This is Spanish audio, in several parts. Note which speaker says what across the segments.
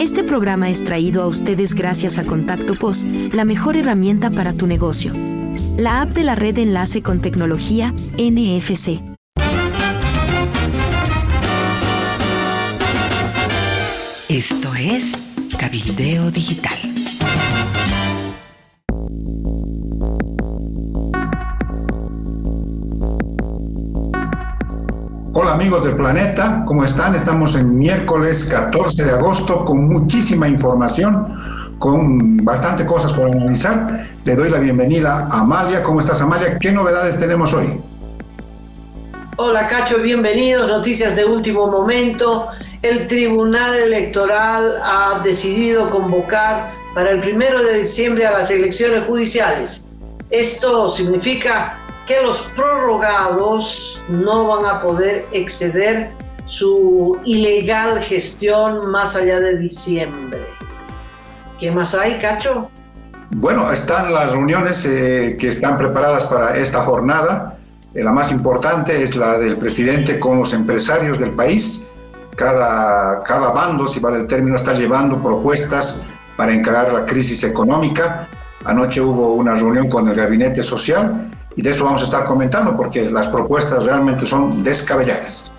Speaker 1: Este programa es traído a ustedes gracias a Contacto POS, la mejor herramienta para tu negocio. La app de la red de enlace con tecnología, NFC.
Speaker 2: Esto es Cabildeo Digital.
Speaker 3: Hola amigos del planeta, ¿cómo están? Estamos en miércoles 14 de agosto con muchísima información, con bastante cosas por analizar. Le doy la bienvenida a Amalia. ¿Cómo estás, Amalia? ¿Qué novedades tenemos hoy?
Speaker 4: Hola Cacho, bienvenidos. Noticias de último momento. El Tribunal Electoral ha decidido convocar para el 1 de diciembre a las elecciones judiciales. Esto significa que los prorrogados no van a poder exceder su ilegal gestión más allá de diciembre. ¿Qué más hay, Cacho?
Speaker 3: Bueno, están las reuniones que están preparadas para esta jornada. La más importante es la del presidente con los empresarios del país. Cada bando, si vale el término, está llevando propuestas para encarar la crisis económica. Anoche hubo una reunión con el Gabinete Social y de eso vamos a estar comentando porque las propuestas realmente son descabelladas.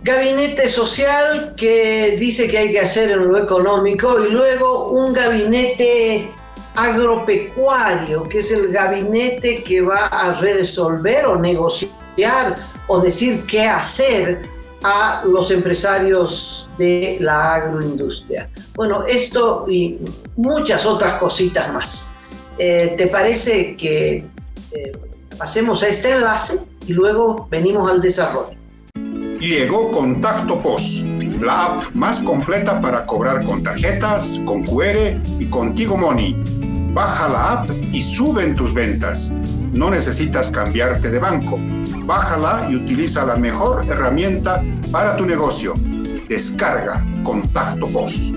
Speaker 4: Gabinete social que dice que hay que hacer en lo económico y luego un gabinete agropecuario, que es el gabinete que va a resolver o negociar o decir qué hacer a los empresarios de la agroindustria. Bueno, esto y muchas otras cositas más. ¿Te parece que pasemos a este enlace y luego venimos al desarrollo?
Speaker 3: Llegó Contacto POS, la app más completa para cobrar con tarjetas, con QR y con Tigo Money. Baja la app y suben tus ventas. No necesitas cambiarte de banco. Bájala y utiliza la mejor herramienta para tu negocio. Descarga Contacto POS.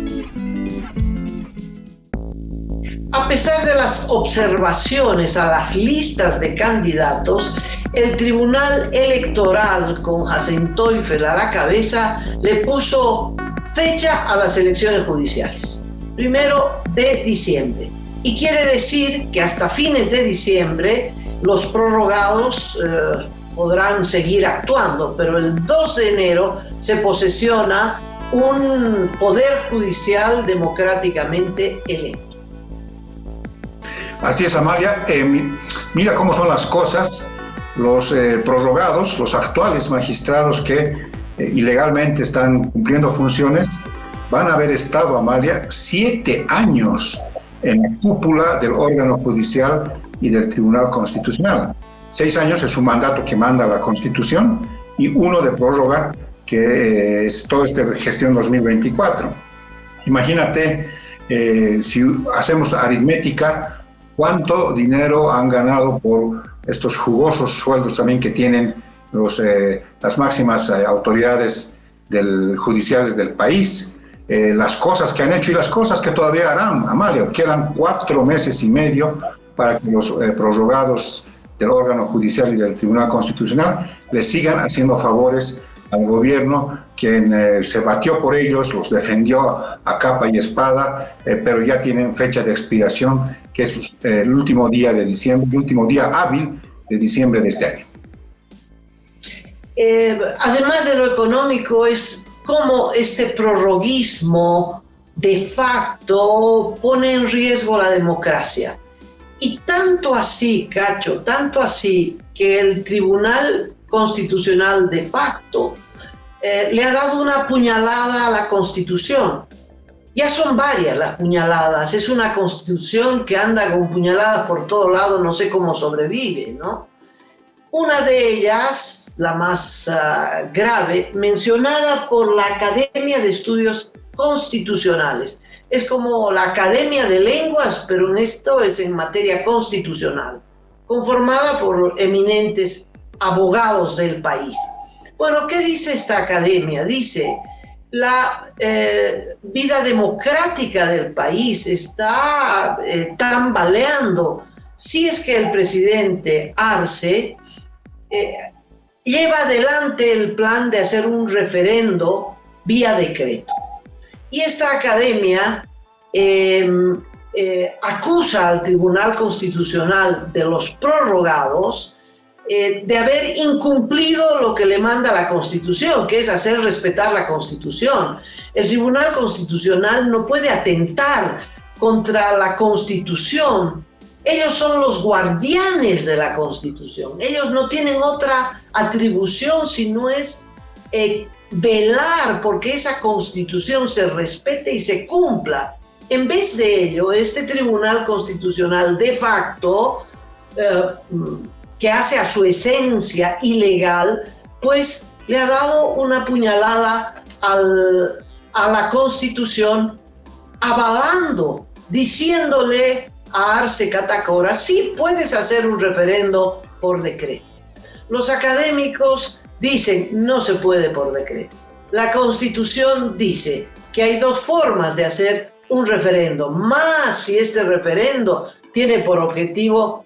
Speaker 4: A pesar de las observaciones a las listas de candidatos, el Tribunal Electoral, con Hassan Teufel a la cabeza, le puso fecha a las elecciones judiciales. 1 de diciembre. Y quiere decir que hasta fines de diciembre los prorrogados podrán seguir actuando, pero el 2 de enero se posesiona un poder judicial democráticamente electo.
Speaker 3: Así es, Amalia. Mira cómo son las cosas. Los prorrogados, los actuales magistrados que ilegalmente están cumpliendo funciones, van a haber estado, Amalia, 7 años en la cúpula del órgano judicial y del Tribunal Constitucional. 6 años es un mandato que manda la Constitución y 1 de prórroga, que es toda esta gestión 2024. Imagínate, si hacemos aritmética, cuánto dinero han ganado por estos jugosos sueldos también que tienen las máximas autoridades judiciales del país, las cosas que han hecho y las cosas que todavía harán. Amalia, quedan 4 meses y medio para que los prorrogados del órgano judicial y del Tribunal Constitucional le sigan haciendo favores al gobierno, quien se batió por ellos, los defendió a capa y espada, pero ya tienen fecha de expiración, que es el último día de diciembre, el último día hábil de diciembre de este año.
Speaker 4: Además de lo económico, es cómo este prorroguismo de facto pone en riesgo la democracia. Y tanto así, Cacho, tanto así que el Tribunal Constitucional de facto le ha dado una puñalada a la Constitución. Ya son varias las puñaladas, es una Constitución que anda con puñaladas por todos lados, no sé cómo sobrevive, ¿no? Una de ellas, la más grave, mencionada por la Academia de Estudios Constitucionales. Es como la Academia de Lenguas, pero en esto es en materia constitucional, conformada por eminentes abogados del país. Bueno, ¿qué dice esta academia? Dice, la vida democrática del país está tambaleando si es que el presidente Arce lleva adelante el plan de hacer un referendo vía decreto. Y esta academia acusa al Tribunal Constitucional de los prorrogados de haber incumplido lo que le manda la Constitución, que es hacer respetar la Constitución. El Tribunal Constitucional no puede atentar contra la Constitución. Ellos son los guardianes de la Constitución. Ellos no tienen otra atribución sino es velar porque esa Constitución se respete y se cumpla. En vez de ello, este Tribunal Constitucional de facto, que hace a su esencia ilegal, pues le ha dado una puñalada a la Constitución, avalando, diciéndole a Arce Catacora, sí puedes hacer un referendo por decreto. Los académicos dicen, no se puede por decreto. La Constitución dice que hay dos formas de hacer un referendo, más si este referendo tiene por objetivo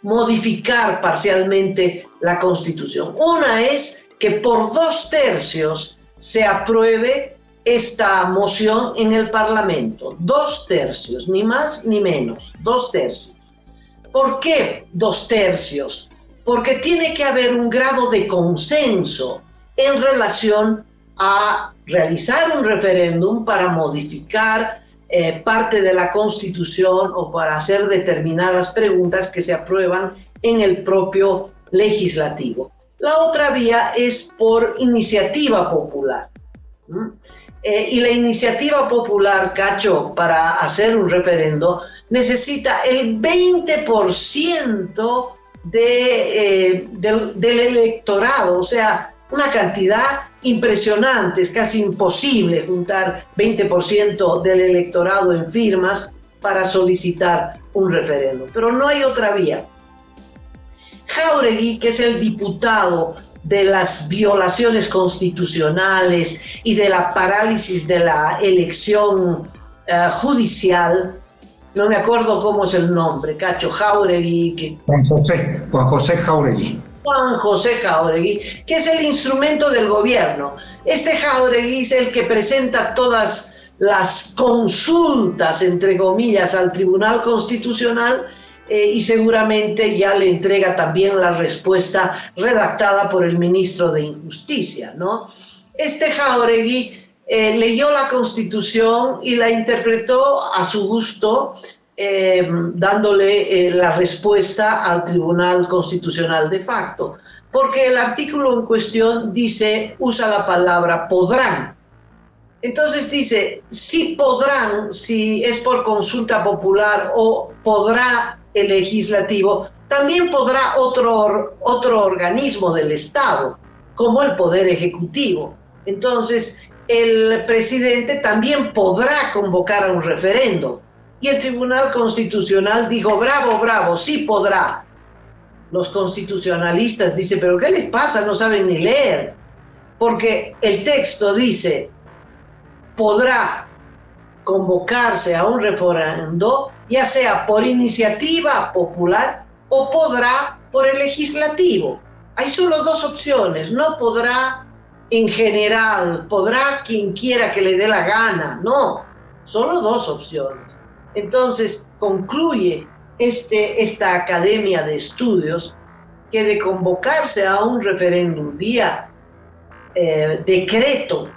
Speaker 4: modificar parcialmente la Constitución. Una es que por 2/3 se apruebe esta moción en el Parlamento. 2/3, ni más ni menos, 2/3. ¿Por qué 2/3? Porque tiene que haber un grado de consenso en relación a realizar un referéndum para modificar parte de la Constitución o para hacer determinadas preguntas que se aprueban en el propio legislativo. La otra vía es por iniciativa popular. Y la iniciativa popular, Cacho, para hacer un referendo, necesita el 20% del electorado, o sea, una cantidad impresionante. Es casi imposible juntar 20% del electorado en firmas para solicitar un referéndum. Pero no hay otra vía. Jáuregui, que es el diputado de las violaciones constitucionales y de la parálisis de la elección judicial, no me acuerdo cómo es el nombre, Cacho, Jáuregui.
Speaker 3: Juan José Jáuregui.
Speaker 4: Juan José Jáuregui, que es el instrumento del gobierno. Este Jáuregui es el que presenta todas las consultas, entre comillas, al Tribunal Constitucional y seguramente ya le entrega también la respuesta redactada por el ministro de Injusticia, ¿no? Este Jáuregui leyó la Constitución y la interpretó a su gusto, dándole la respuesta al Tribunal Constitucional de facto, porque el artículo en cuestión dice, usa la palabra podrán. Entonces dice, si podrán, si es por consulta popular o podrá el legislativo, también podrá otro organismo del Estado, como el Poder Ejecutivo. Entonces, el presidente también podrá convocar a un referendo. Y el Tribunal Constitucional dijo, bravo, bravo, sí podrá. Los constitucionalistas dicen, pero ¿qué les pasa? No saben ni leer. Porque el texto dice, podrá convocarse a un referendo, ya sea por iniciativa popular o podrá por el legislativo. Hay solo dos opciones, no podrá en general, podrá quien quiera que le dé la gana, no, solo dos opciones. Entonces concluye esta academia de estudios que de convocarse a un referéndum vía decreto,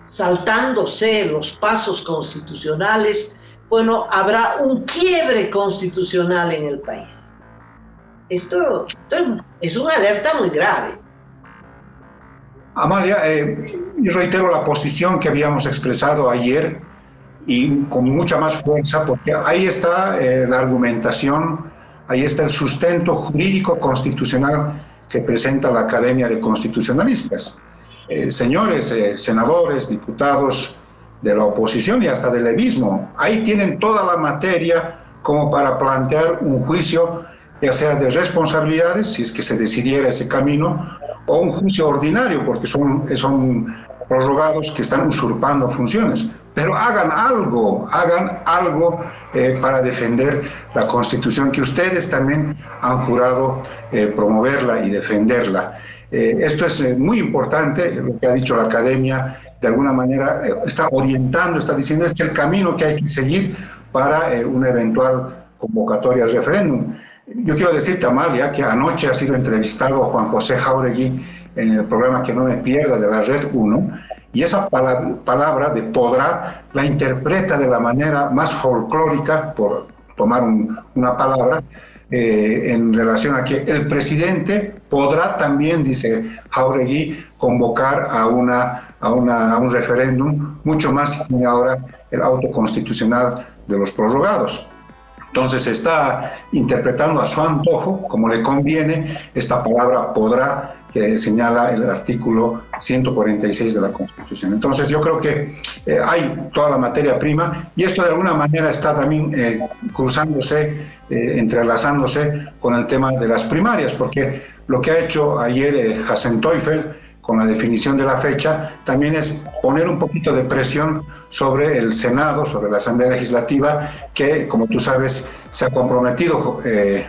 Speaker 4: saltándose los pasos constitucionales, bueno, habrá un quiebre constitucional en el país. Esto es una alerta muy grave.
Speaker 3: Amalia, yo reitero la posición que habíamos expresado ayer y con mucha más fuerza, porque ahí está la argumentación, ahí está el sustento jurídico constitucional que presenta la Academia de Constitucionalistas. Señores senadores, diputados de la oposición y hasta del levismo, ahí tienen toda la materia como para plantear un juicio, ya sea de responsabilidades, si es que se decidiera ese camino, o un juicio ordinario, porque son prorrogados que están usurpando funciones. Pero hagan algo para defender la Constitución, que ustedes también han jurado promoverla y defenderla. Esto es muy importante, lo que ha dicho la Academia, de alguna manera está orientando, está diciendo este es el camino que hay que seguir para una eventual convocatoria al referéndum. Yo quiero decirte, Amalia, que anoche ha sido entrevistado Juan José Jáuregui en el programa Que No Me Pierda de la Red 1, y esa palabra de podrá la interpreta de la manera más folclórica, por tomar una palabra, en relación a que el presidente podrá también, dice Jáuregui, convocar a un referéndum, mucho más si tiene ahora el auto constitucional de los prorrogados. Entonces está interpretando a su antojo, como le conviene, esta palabra podrá, que señala el artículo 146 de la Constitución. Entonces yo creo que hay toda la materia prima, y esto de alguna manera está también cruzándose, entrelazándose con el tema de las primarias, porque lo que ha hecho ayer Hassan Teufel con la definición de la fecha, también es poner un poquito de presión sobre el Senado, sobre la Asamblea Legislativa, que, como tú sabes, se ha comprometido.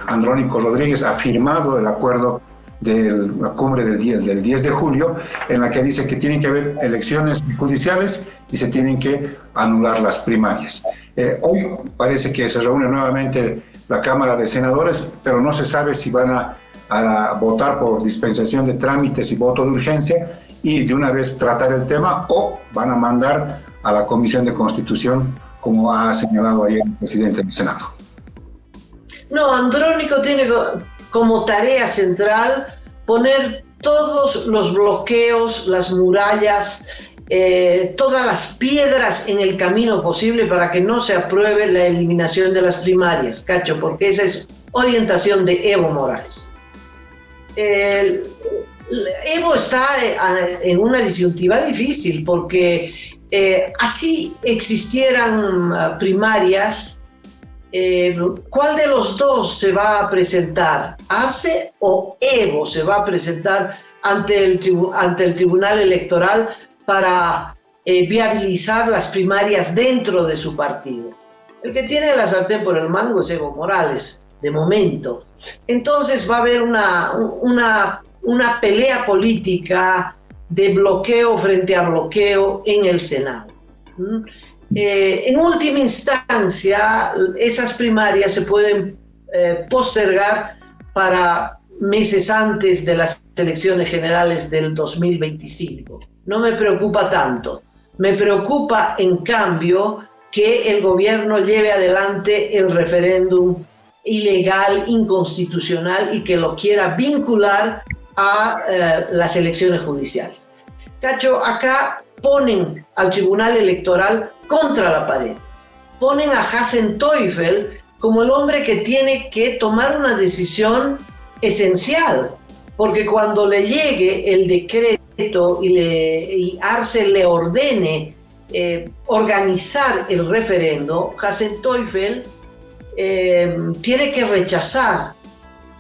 Speaker 3: Andrónico Rodríguez ha firmado el acuerdo de la cumbre del 10 de julio, en la que dice que tienen que haber elecciones judiciales y se tienen que anular las primarias. Hoy parece que se reúne nuevamente la Cámara de Senadores, pero no se sabe si van a votar por dispensación de trámites y voto de urgencia y de una vez tratar el tema, o van a mandar a la Comisión de Constitución, como ha señalado ayer el presidente del Senado.
Speaker 4: No, Andrónico tiene como tarea central poner todos los bloqueos, las murallas, todas las piedras en el camino posible para que no se apruebe la eliminación de las primarias, Cacho, porque esa es orientación de Evo Morales. Evo está en una disyuntiva difícil, porque así existieran primarias, ¿cuál de los dos se va a presentar? ¿Arce o Evo se va a presentar ante el Tribunal Electoral para viabilizar las primarias dentro de su partido? El que tiene la sartén por el mango es Evo Morales, de momento. Entonces va a haber una pelea política de bloqueo frente a bloqueo en el Senado. En última instancia, esas primarias se pueden postergar para meses antes de las elecciones generales del 2025. No me preocupa tanto. Me preocupa, en cambio, que el gobierno lleve adelante el referéndum ilegal, inconstitucional, y que lo quiera vincular a las elecciones judiciales. Cacho, acá ponen al Tribunal Electoral contra la pared. Ponen a Hassan Teufel como el hombre que tiene que tomar una decisión esencial, porque cuando le llegue el decreto y Arce le ordene organizar el referendo, Hassan Teufel tiene que rechazar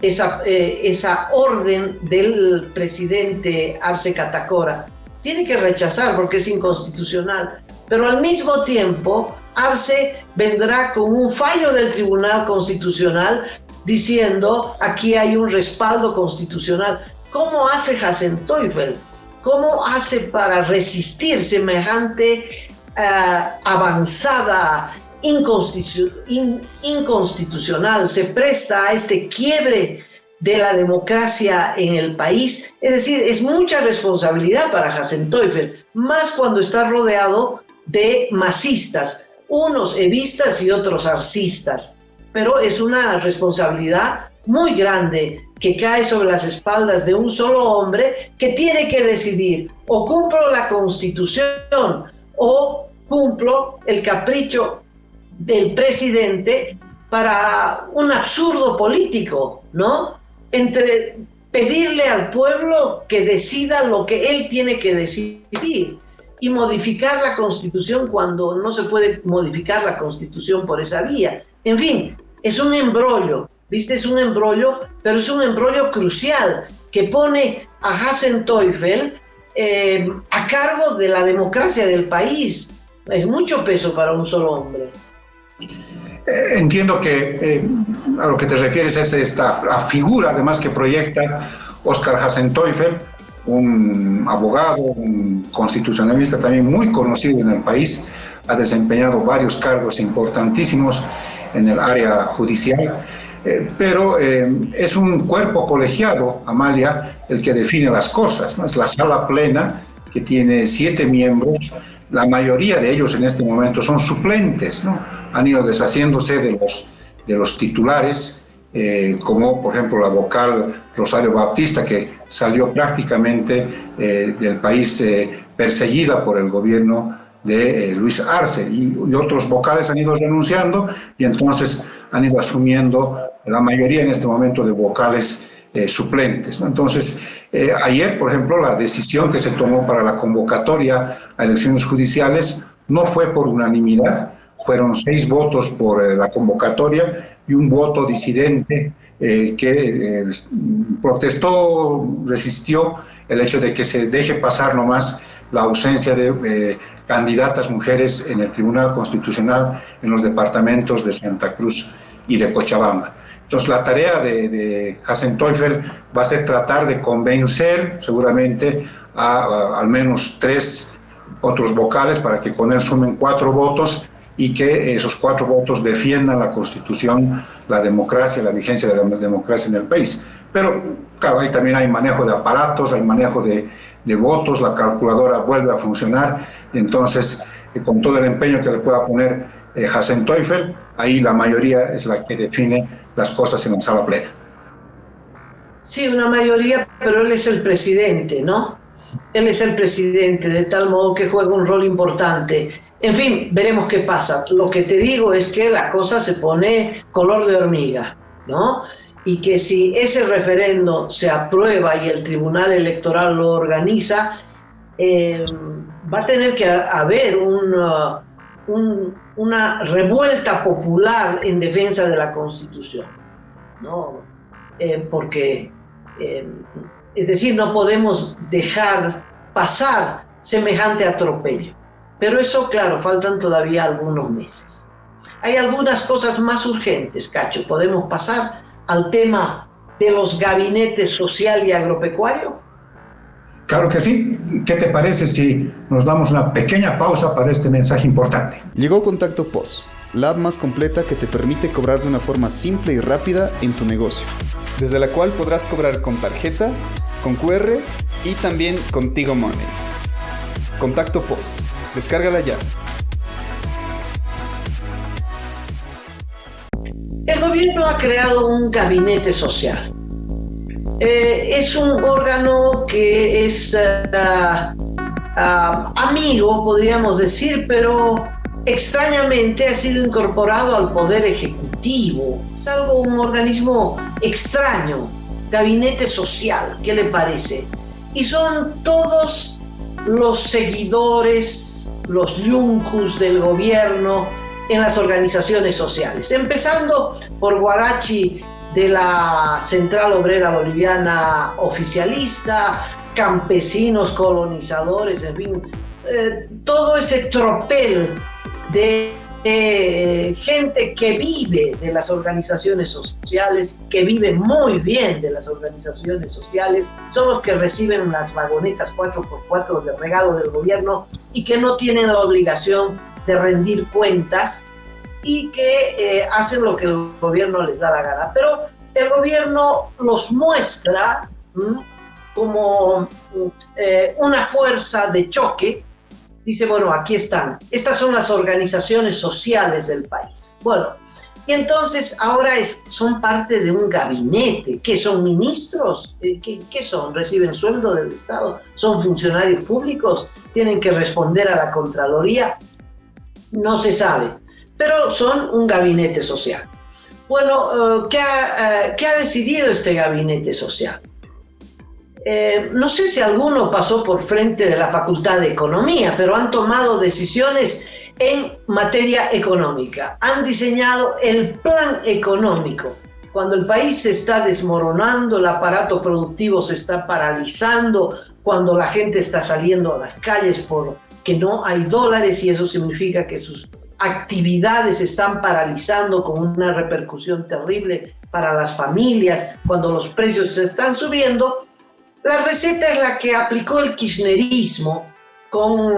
Speaker 4: esa orden del presidente Arce Catacora. Tiene que rechazar porque es inconstitucional, pero al mismo tiempo Arce vendrá con un fallo del Tribunal Constitucional diciendo aquí hay un respaldo constitucional. ¿Cómo hace Hassan Teufel? ¿Cómo hace para resistir semejante avanzada inconstitucional? Se presta a este quiebre de la democracia en el país. Es decir, es mucha responsabilidad para Hassan Teufel, más cuando está rodeado de masistas, unos evistas y otros arcistas. Pero es una responsabilidad muy grande que cae sobre las espaldas de un solo hombre que tiene que decidir: o cumplo la Constitución o cumplo el capricho del presidente para un absurdo político, ¿no? Entre pedirle al pueblo que decida lo que él tiene que decidir y modificar la Constitución cuando no se puede modificar la Constitución por esa vía. En fin, es un embrollo, ¿viste? Es un embrollo, pero es un embrollo crucial que pone a Hassan Teufel a cargo de la democracia del país. Es mucho peso para un solo hombre.
Speaker 3: Entiendo que a lo que te refieres es esta figura, además, que proyecta Óscar Hassan Teufel un abogado, un constitucionalista también muy conocido en el país, ha desempeñado varios cargos importantísimos en el área judicial, pero es un cuerpo colegiado, Amalia, el que define las cosas, ¿no? Es la sala plena, que tiene 7 miembros, la mayoría de ellos en este momento son suplentes, ¿no? Han ido deshaciéndose de los titulares, como por ejemplo la vocal Rosario Baptista, que salió prácticamente del país perseguida por el gobierno de Luis Arce, y otros vocales han ido renunciando y entonces han ido asumiendo la mayoría en este momento de vocales suplentes, ¿no? Entonces, ayer, por ejemplo, la decisión que se tomó para la convocatoria a elecciones judiciales no fue por unanimidad, fueron 6 votos por la convocatoria y un voto disidente que protestó, resistió el hecho de que se deje pasar nomás la ausencia de candidatas mujeres en el Tribunal Constitucional en los departamentos de Santa Cruz y de Cochabamba. Entonces, la tarea de Hassan Teufel va a ser tratar de convencer seguramente a al menos 3 otros vocales para que con él sumen 4 votos y que esos 4 votos defiendan la Constitución, la democracia, la vigencia de la democracia en el país. Pero, claro, ahí también hay manejo de aparatos, hay manejo de votos, la calculadora vuelve a funcionar, y entonces, con todo el empeño que le pueda poner Hassan Teufel, ahí la mayoría es la que define las cosas en la sala plena.
Speaker 4: Sí, una mayoría, pero él es el presidente, ¿no? Él es el presidente, de tal modo que juega un rol importante. En fin, veremos qué pasa. Lo que te digo es que la cosa se pone color de hormiga, ¿no? Y que si ese referendo se aprueba y el Tribunal Electoral lo organiza, va a tener que haber una revuelta popular en defensa de la Constitución, ¿no? Porque, es decir, no podemos dejar pasar semejante atropello. Pero eso, claro, faltan todavía algunos meses. Hay algunas cosas más urgentes, Cacho. ¿Podemos pasar al tema de los gabinetes social y agropecuario?
Speaker 3: Claro que sí. ¿Qué te parece si nos damos una pequeña pausa para este mensaje importante?
Speaker 5: Llegó Contacto POS, la app más completa que te permite cobrar de una forma simple y rápida en tu negocio, desde la cual podrás cobrar con tarjeta, con QR y también con Tigo Money. Contacto POS, descárgala ya.
Speaker 4: El gobierno ha creado un gabinete social. Es un órgano que es amigo, podríamos decir, pero extrañamente ha sido incorporado al Poder Ejecutivo. Es un organismo extraño, gabinete social, ¿qué le parece? Y son todos los seguidores, los yuncus del gobierno en las organizaciones sociales, empezando por Guarachi de la Central Obrera Boliviana oficialista, campesinos colonizadores, en fin, todo ese tropel de gente que vive de las organizaciones sociales, que vive muy bien de las organizaciones sociales, son los que reciben las vagonetas 4x4 de regalo del gobierno y que no tienen la obligación de rendir cuentas y que hacen lo que el gobierno les da la gana. Pero el gobierno los muestra como una fuerza de choque. Dice, bueno, aquí están. Estas son las organizaciones sociales del país. Bueno, y entonces ahora son parte de un gabinete. ¿Qué son, ministros? ¿Qué son? ¿Reciben sueldo del Estado? ¿Son funcionarios públicos? ¿Tienen que responder a la Contraloría? No se sabe, pero son un gabinete social. Bueno, ¿qué ha decidido este gabinete social? No sé si alguno pasó por frente de la Facultad de Economía, pero han tomado decisiones en materia económica. Han diseñado el plan económico. Cuando el país se está desmoronando, el aparato productivo se está paralizando, cuando la gente está saliendo a las calles porque no hay dólares y eso significa que sus actividades se están paralizando con una repercusión terrible para las familias, cuando los precios se están subiendo, La receta es la que aplicó el kirchnerismo con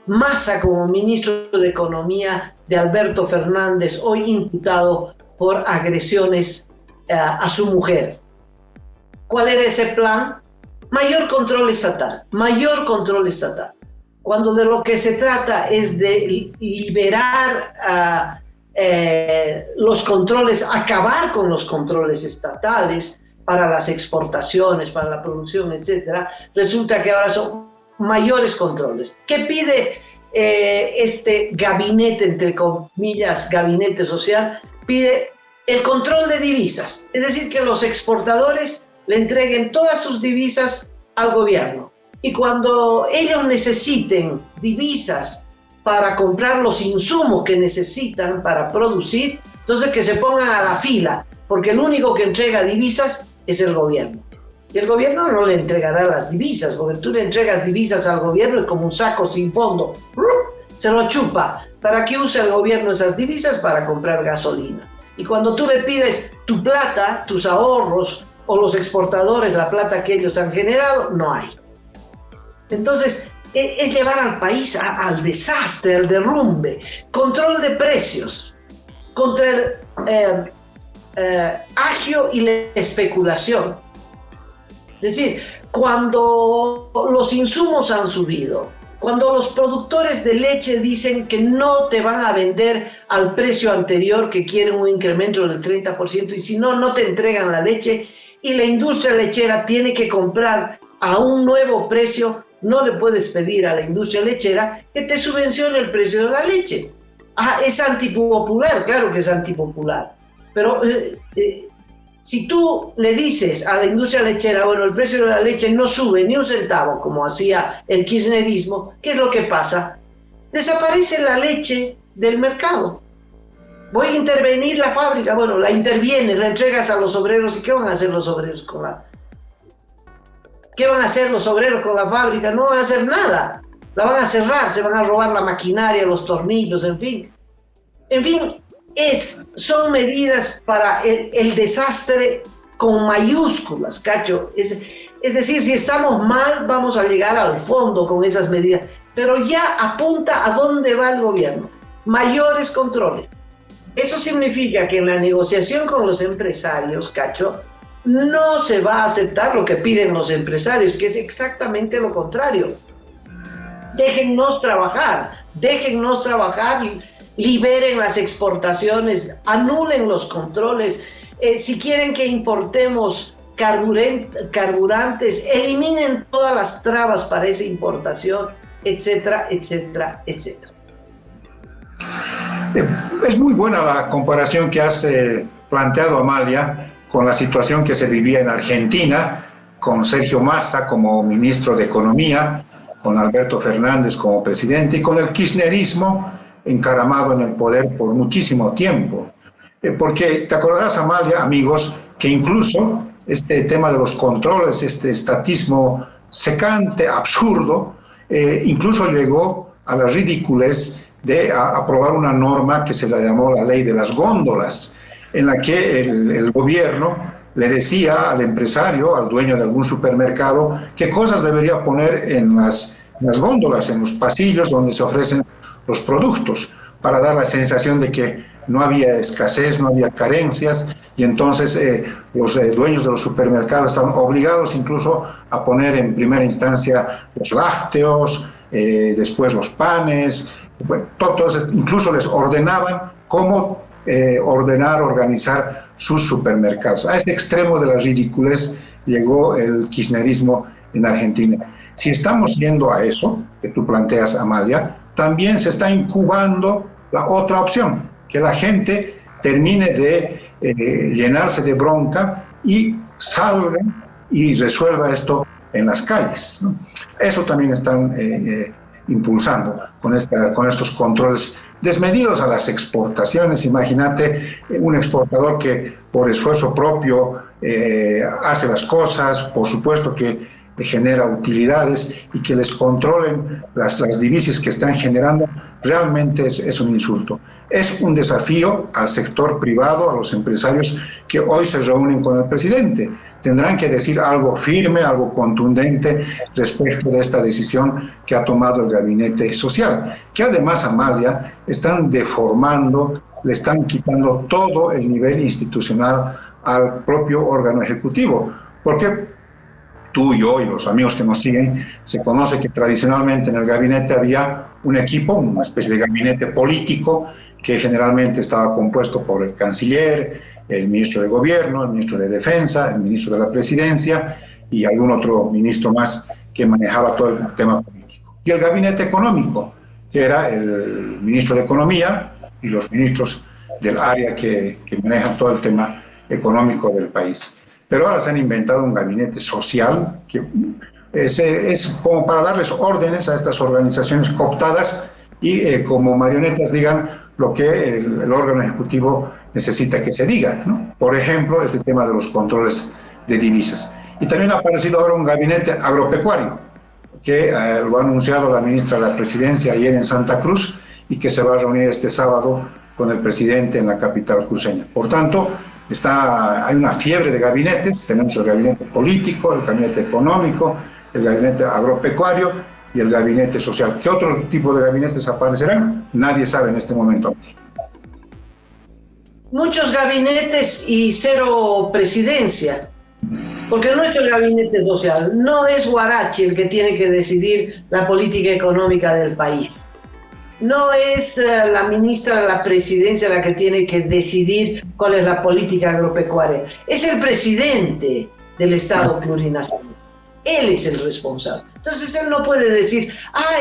Speaker 4: Massa como ministro de Economía de Alberto Fernández, hoy imputado por agresiones a su mujer. ¿Cuál era ese plan? Mayor control estatal, mayor control estatal. Cuando de lo que se trata es de liberar los controles, acabar con los controles estatales para las exportaciones, para la producción, etc., resulta que ahora son mayores controles. ¿Qué pide este gabinete, entre comillas, gabinete social? Pide el control de divisas, es decir, que los exportadores le entreguen todas sus divisas al gobierno. Y cuando ellos necesiten divisas para comprar los insumos que necesitan para producir, entonces que se pongan a la fila, porque el único que entrega divisas es el gobierno. Y el gobierno no le entregará las divisas, porque tú le entregas divisas al gobierno y como un saco sin fondo, se lo chupa. ¿Para qué usa el gobierno esas divisas? Para comprar gasolina. Y cuando tú le pides tu plata, tus ahorros, o los exportadores, la plata que ellos han generado, no hay. Entonces, es llevar al país al desastre, al derrumbe. Control de precios, contra el agio y la especulación. Es decir, cuando los insumos han subido, cuando los productores de leche dicen que no te van a vender al precio anterior, que quieren un incremento del 30%, y si no, no te entregan la leche, y la industria lechera tiene que comprar a un nuevo precio, no le puedes pedir a la industria lechera que te subvencione el precio de la leche. Es antipopular, claro que es antipopular, pero si tú le dices a la industria lechera, bueno, el precio de la leche no sube ni un centavo, como hacía el kirchnerismo, ¿qué es lo que pasa? Desaparece la leche del mercado. Voy a intervenir la fábrica, bueno, la intervienes, la entregas a los obreros, ¿y qué van a hacer los obreros con la... ¿Qué van a hacer los obreros con la fábrica? No van a hacer nada, la van a cerrar, se van a robar la maquinaria, los tornillos, en fin. En fin, son medidas para el desastre con mayúsculas, Cacho. Es decir, si estamos mal, vamos a llegar al fondo con esas medidas, pero ya apunta a dónde va el gobierno, mayores controles. Eso significa que en la negociación con los empresarios, Cacho, no se va a aceptar lo que piden los empresarios, que es exactamente lo contrario. Déjennos trabajar, liberen las exportaciones, anulen los controles. Si quieren que importemos carburantes, eliminen todas las trabas para esa importación, etcétera, etcétera, etcétera.
Speaker 3: Es muy buena la comparación que has planteado, Amalia, con la situación que se vivía en Argentina, con Sergio Massa como ministro de Economía, con Alberto Fernández como presidente y con el kirchnerismo encaramado en el poder por muchísimo tiempo. Porque te acordarás, Amalia, amigos, que incluso este tema de los controles, este estatismo secante, absurdo, incluso llegó a la ridiculez de aprobar una norma que se la llamó la ley de las góndolas, en la que el gobierno le decía al empresario, al dueño de algún supermercado, qué cosas debería poner en las góndolas, en los pasillos donde se ofrecen los productos, para dar la sensación de que no había escasez, no había carencias, y entonces los dueños de los supermercados estaban obligados incluso a poner en primera instancia los lácteos, después los panes, bueno, entonces incluso les ordenaban cómo organizar sus supermercados. A ese extremo de la ridiculez llegó el kirchnerismo en Argentina. Si estamos yendo a eso que tú planteas, Amalia, también se está incubando la otra opción, que la gente termine de llenarse de bronca y salga y resuelva esto en las calles, ¿no? Eso también están impulsando con estos controles desmedidos a las exportaciones. Imagínate un exportador que por esfuerzo propio hace las cosas, por supuesto que genera utilidades y que les controlen las divisas que están generando, realmente es un insulto. Es un desafío al sector privado, a los empresarios que hoy se reúnen con el presidente. Tendrán que decir algo firme, algo contundente respecto de esta decisión que ha tomado el Gabinete Social, que además, Amalia, están deformando, le están quitando todo el nivel institucional al propio órgano ejecutivo, porque tú, yo y los amigos que nos siguen, se conoce que tradicionalmente en el gabinete había un equipo, una especie de gabinete político, que generalmente estaba compuesto por el canciller, el ministro de Gobierno, el ministro de Defensa, el ministro de la Presidencia y algún otro ministro más que manejaba todo el tema político. Y el gabinete económico, que era el ministro de Economía y los ministros del área que manejan todo el tema económico del país. Pero ahora se han inventado un gabinete social que es como para darles órdenes a estas organizaciones cooptadas y como marionetas digan lo que el órgano ejecutivo necesita que se diga, ¿no? Por ejemplo, este tema de los controles de divisas. Y también ha aparecido ahora un gabinete agropecuario, que lo ha anunciado la ministra de la Presidencia ayer en Santa Cruz y que se va a reunir este sábado con el presidente en la capital cruceña. Por tanto, hay una fiebre de gabinetes. Tenemos el gabinete político, el gabinete económico, el gabinete agropecuario y el gabinete social. ¿Qué otro tipo de gabinetes aparecerán? Nadie sabe en este momento.
Speaker 4: Muchos gabinetes y cero presidencia, porque no es el gabinete social, no es Huarachi el que tiene que decidir la política económica del país. No es la ministra de la Presidencia la que tiene que decidir cuál es la política agropecuaria. Es el presidente del Estado plurinacional. Él es el responsable. Entonces él no puede decir,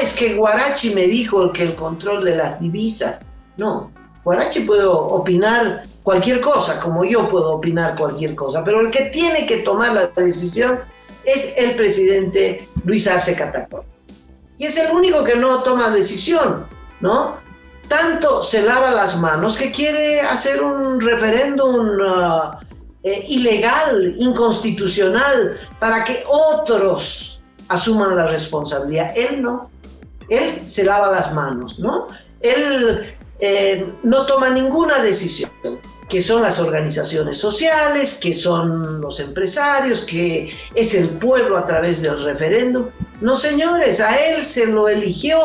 Speaker 4: es que Huarachi me dijo que el control de las divisas. No, Huarachi puede opinar cualquier cosa, como yo puedo opinar cualquier cosa, pero el que tiene que tomar la decisión es el presidente Luis Arce Catacora. Y es el único que no toma decisión, ¿no? Tanto se lava las manos que quiere hacer un referéndum ilegal, inconstitucional, para que otros asuman la responsabilidad. Él no. Él se lava las manos, ¿no? Él no toma ninguna decisión, que son las organizaciones sociales, que son los empresarios, que es el pueblo a través del referéndum. No, señores, a él se lo eligió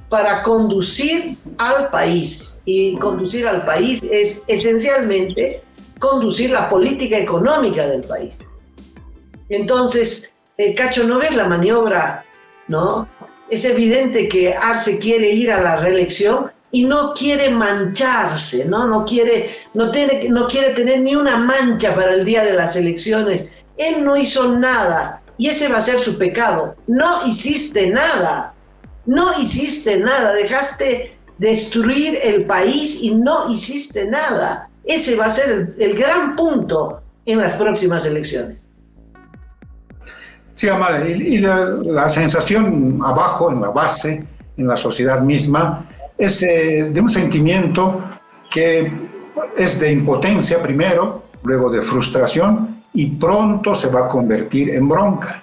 Speaker 4: para conducir al país. Y conducir al país es esencialmente conducir la política económica del país. Entonces, Cacho, ¿no ves la maniobra? ¿No? Es evidente que Arce quiere ir a la reelección y no quiere mancharse, ¿no? No quiere tener ni una mancha para el día de las elecciones. Él no hizo nada y ese va a ser su pecado. No hiciste nada. No hiciste nada. Dejaste destruir el país y no hiciste nada. Ese va a ser el gran punto en las próximas elecciones.
Speaker 3: Sí, Amalia, y la sensación abajo, en la base, en la sociedad misma, es de un sentimiento que es de impotencia primero, luego de frustración, y pronto se va a convertir en bronca.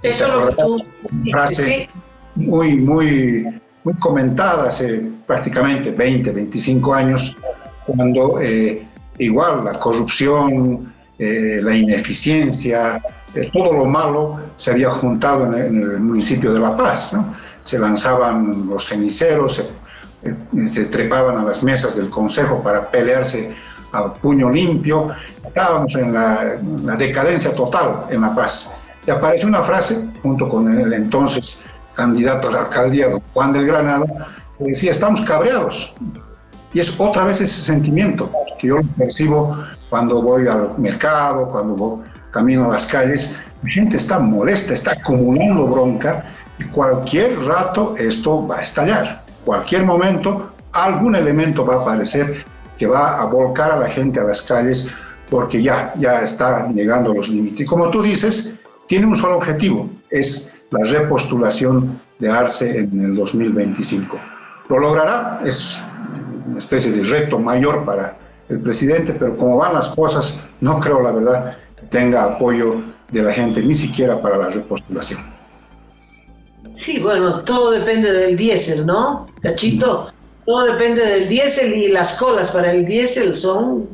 Speaker 4: Eso es lo que tú
Speaker 3: frase sí. muy comentada hace prácticamente 20, 25 años, cuando igual la corrupción, la ineficiencia, todo lo malo se había juntado en el municipio de La Paz, ¿no? Se lanzaban los ceniceros, se trepaban a las mesas del consejo para pelearse a puño limpio. Estábamos en la decadencia total en La Paz. Y apareció una frase, junto con el entonces candidato a la alcaldía, don Juan del Granado, que decía, estamos cabreados. Y es otra vez ese sentimiento que yo percibo cuando voy al mercado, cuando camino a las calles. La gente está molesta, está acumulando bronca y cualquier rato esto va a estallar. Cualquier momento algún elemento va a aparecer que va a volcar a la gente a las calles porque ya está llegando a los límites. Y como tú dices, tiene un solo objetivo, es la repostulación de Arce en el 2025. ¿Lo logrará? Es una especie de reto mayor para el presidente, pero como van las cosas, no creo, la verdad, que tenga apoyo de la gente, ni siquiera para la repostulación.
Speaker 4: Sí, bueno, todo depende del diésel, ¿no, Cachito? Todo depende del diésel y las colas para el diésel son,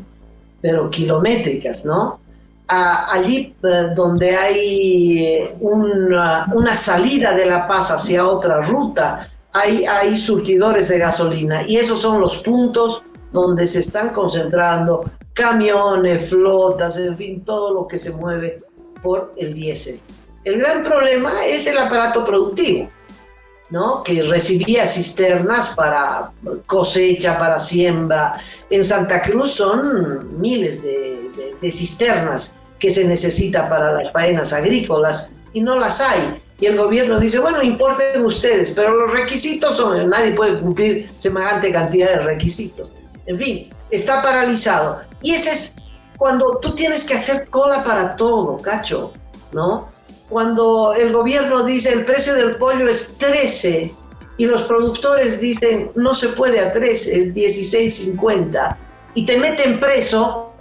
Speaker 4: pero kilométricas, ¿no? Allí donde hay una salida de La Paz hacia otra ruta, hay surtidores de gasolina y esos son los puntos donde se están concentrando camiones, flotas, en fin, todo lo que se mueve por el diésel. El gran problema es el aparato productivo, ¿no? Que recibía cisternas para cosecha, para siembra. En Santa Cruz son miles de cisternas que se necesita para las faenas agrícolas y no las hay. Y el gobierno dice, bueno, importen ustedes, pero los requisitos son, nadie puede cumplir semejante cantidad de requisitos. En fin, está paralizado. Y ese es cuando tú tienes que hacer cola para todo, Cacho, ¿no? Cuando el gobierno dice el precio del pollo es 13 y los productores dicen no se puede a 13, es 16.50 y te meten preso,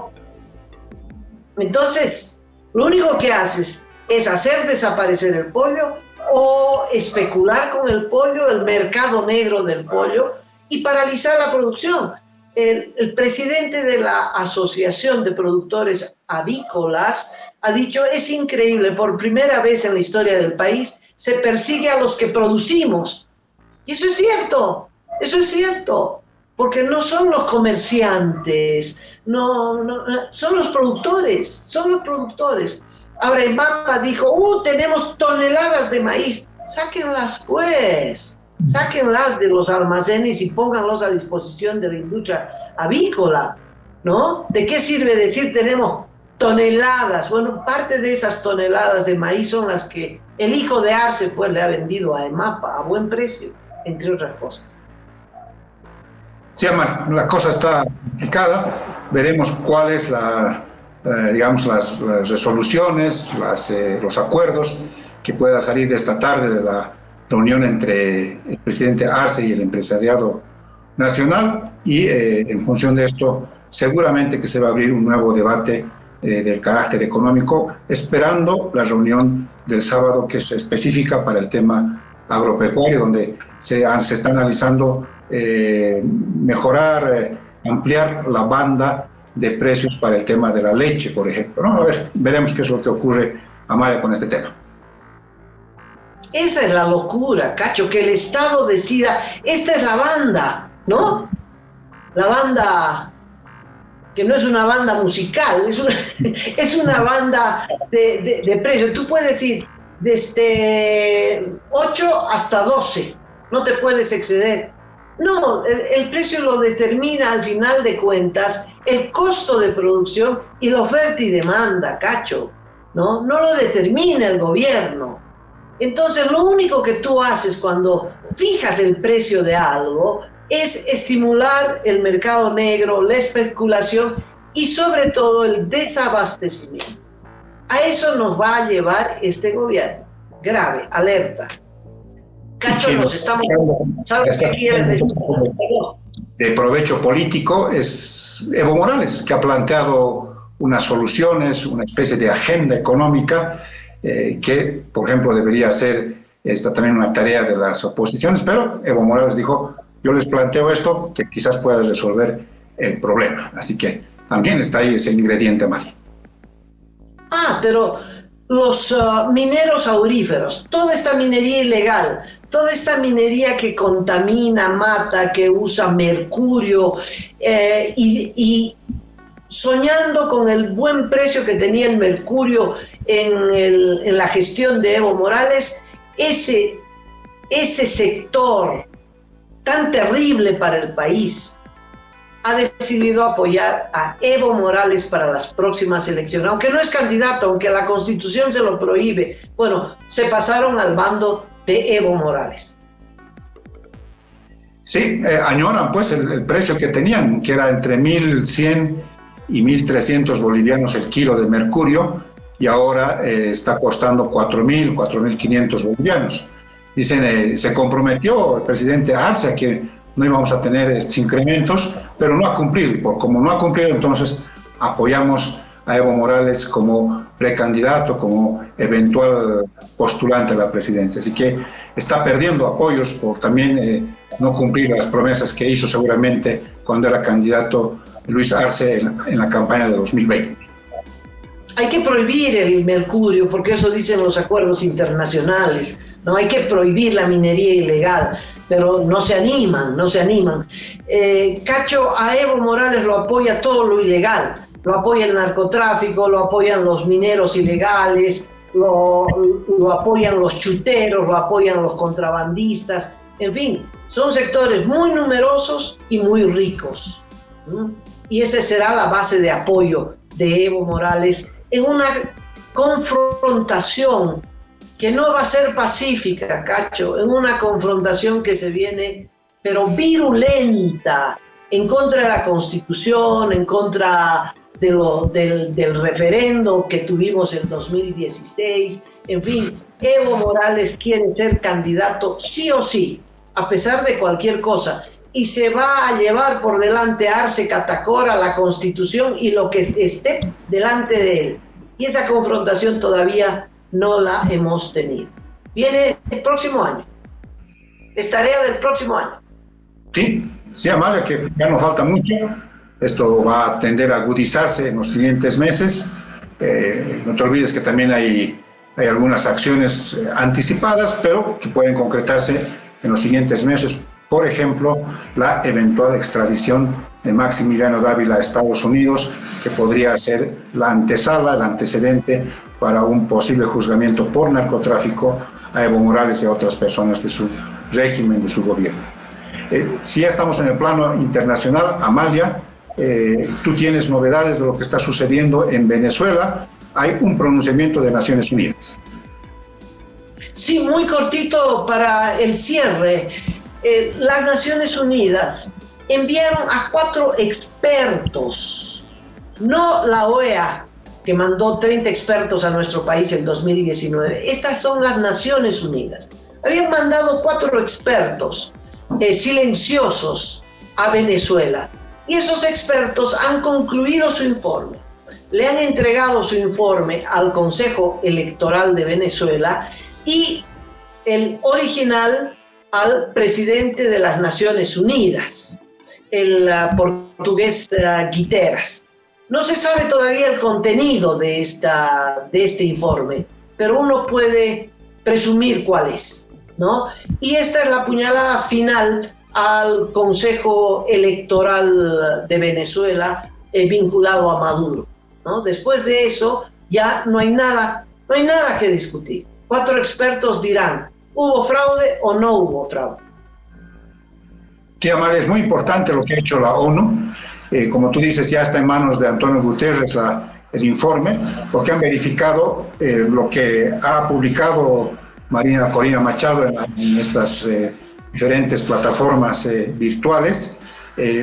Speaker 4: entonces lo único que haces es hacer desaparecer el pollo o especular con el pollo, el mercado negro del pollo y paralizar la producción. El presidente de la Asociación de Productores Avícolas ha dicho, es increíble, por primera vez en la historia del país se persigue a los que producimos. Y eso es cierto, porque no son los comerciantes, son los productores. Ahora EMAPA dijo, tenemos toneladas de maíz, sáquenlas pues. Sáquenlas de los almacenes y pónganlos a disposición de la industria avícola, ¿no? ¿De qué sirve decir tenemos toneladas? Bueno, parte de esas toneladas de maíz son las que el hijo de Arce pues le ha vendido a EMAPA a buen precio, entre otras cosas.
Speaker 3: Sí, Amar, la cosa está complicada. Veremos cuáles las resoluciones, los acuerdos que pueda salir de esta tarde de la reunión entre el presidente Arce y el empresariado nacional y en función de esto seguramente que se va a abrir un nuevo debate del carácter económico, esperando la reunión del sábado que es específica para el tema agropecuario, donde se está analizando mejorar, ampliar la banda de precios para el tema de la leche, por ejemplo, ¿no? A ver, veremos qué es lo que ocurre, Amalia, con este tema.
Speaker 4: Esa es la locura, Cacho, que el Estado decida, esta es la banda, ¿no? La banda que no es una banda musical, es una banda de precio. Tú puedes ir desde 8 hasta 12, no te puedes exceder. No, el precio lo determina al final de cuentas el costo de producción y la oferta y demanda, Cacho, ¿no? No lo determina el gobierno. Entonces, lo único que tú haces cuando fijas el precio de algo es estimular el mercado negro, la especulación y sobre todo el desabastecimiento. A eso nos va a llevar este gobierno. Grave, alerta. Cacho, nos estamos... ¿Sabes qué quieres decir?
Speaker 3: De provecho político es Evo Morales, que ha planteado unas soluciones, una especie de agenda económica que, por ejemplo, debería ser esta también una tarea de las oposiciones, pero Evo Morales dijo, yo les planteo esto que quizás pueda resolver el problema. Así que también está ahí ese ingrediente mal.
Speaker 4: Pero los mineros auríferos, toda esta minería ilegal, toda esta minería que contamina, mata, que usa mercurio y soñando con el buen precio que tenía el mercurio en la gestión de Evo Morales, ese sector tan terrible para el país ha decidido apoyar a Evo Morales para las próximas elecciones, aunque no es candidato, aunque la Constitución se lo prohíbe. Bueno, se pasaron al bando de Evo Morales.
Speaker 3: Sí, añoran pues el precio que tenían, que era entre 1.100 y 1.300 bolivianos el kilo de mercurio, y ahora está costando 4.000, 4.500 bolivianos. Dicen, se comprometió el presidente Arce a que no íbamos a tener estos incrementos, pero no ha cumplido, y como no ha cumplido, entonces apoyamos a Evo Morales como precandidato, como eventual postulante a la presidencia. Así que está perdiendo apoyos por también no cumplir las promesas que hizo seguramente cuando era candidato Luis Arce en la campaña de 2020.
Speaker 4: Hay que prohibir el mercurio, porque eso dicen los acuerdos internacionales, ¿no? Hay que prohibir la minería ilegal, pero no se animan. Cacho, a Evo Morales lo apoya todo lo ilegal, lo apoya el narcotráfico, lo apoyan los mineros ilegales, lo apoyan los chuteros, lo apoyan los contrabandistas, en fin, son sectores muy numerosos y muy ricos, ¿no? Y esa será la base de apoyo de Evo Morales en una confrontación que no va a ser pacífica, Cacho, en una confrontación que se viene, pero virulenta, en contra de la Constitución, en contra del referendo que tuvimos en 2016, en fin, Evo Morales quiere ser candidato sí o sí, a pesar de cualquier cosa, y se va a llevar por delante a Arce Catacora, la Constitución y lo que esté delante de él. Y esa confrontación todavía no la hemos tenido. Viene el próximo año. Es tarea del próximo año.
Speaker 3: Sí, Amalia, que ya no falta mucho. Esto va a tender a agudizarse en los siguientes meses. No te olvides que también hay algunas acciones anticipadas, pero que pueden concretarse en los siguientes meses. Por ejemplo, la eventual extradición de Maximiliano Dávila a Estados Unidos, que podría ser la antesala, el antecedente para un posible juzgamiento por narcotráfico a Evo Morales y a otras personas de su régimen, de su gobierno. Si ya estamos en el plano internacional, Amalia, tú tienes novedades de lo que está sucediendo en Venezuela. Hay un pronunciamiento de Naciones Unidas.
Speaker 4: Sí, muy cortito para el cierre. Las Naciones Unidas enviaron a 4 expertos, no la OEA, que mandó 30 expertos a nuestro país en 2019. Estas son las Naciones Unidas. Habían mandado 4 expertos silenciosos a Venezuela. Y esos expertos han concluido su informe. Le han entregado su informe al Consejo Electoral de Venezuela y el original al presidente de las Naciones Unidas, el portugués Guiteras. No se sabe todavía el contenido de este informe, pero uno puede presumir cuál es, ¿no? Y esta es la puñalada final al Consejo Electoral de Venezuela vinculado a Maduro, ¿no? Después de eso ya no hay nada que discutir. 4 expertos dirán, ¿hubo fraude o no hubo fraude?
Speaker 3: Sí, Amalia, es muy importante lo que ha hecho la ONU. Como tú dices, ya está en manos de Antonio Guterres el informe, porque han verificado lo que ha publicado Marina Corina Machado en estas diferentes plataformas virtuales,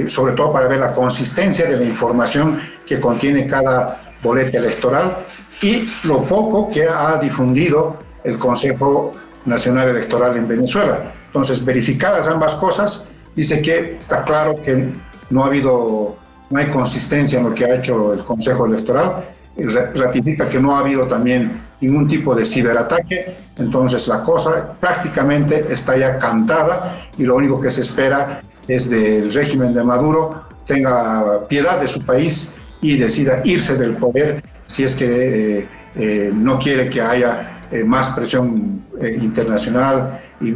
Speaker 3: sobre todo para ver la consistencia de la información que contiene cada boleta electoral y lo poco que ha difundido el Consejo Nacional Electoral en Venezuela. Entonces, verificadas ambas cosas, dice que está claro que no hay consistencia en lo que ha hecho el Consejo Electoral, y ratifica que no ha habido también ningún tipo de ciberataque. Entonces la cosa prácticamente está ya cantada y lo único que se espera es del régimen de Maduro tenga piedad de su país y decida irse del poder si es que no quiere que haya más presión internacional y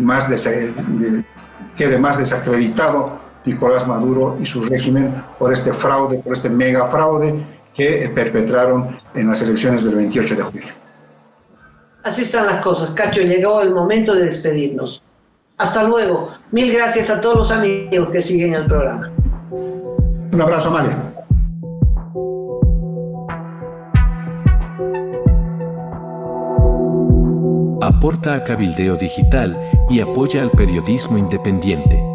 Speaker 3: quede más desacreditado Nicolás Maduro y su régimen por este fraude, por este mega fraude que perpetraron en las elecciones del 28 de julio.
Speaker 4: Así están las cosas, Cacho, llegó el momento de despedirnos. Hasta luego. Mil gracias a todos los amigos que siguen el programa.
Speaker 3: Un abrazo, Amalia.
Speaker 6: Aporta a Cabildeo Digital y apoya al periodismo independiente.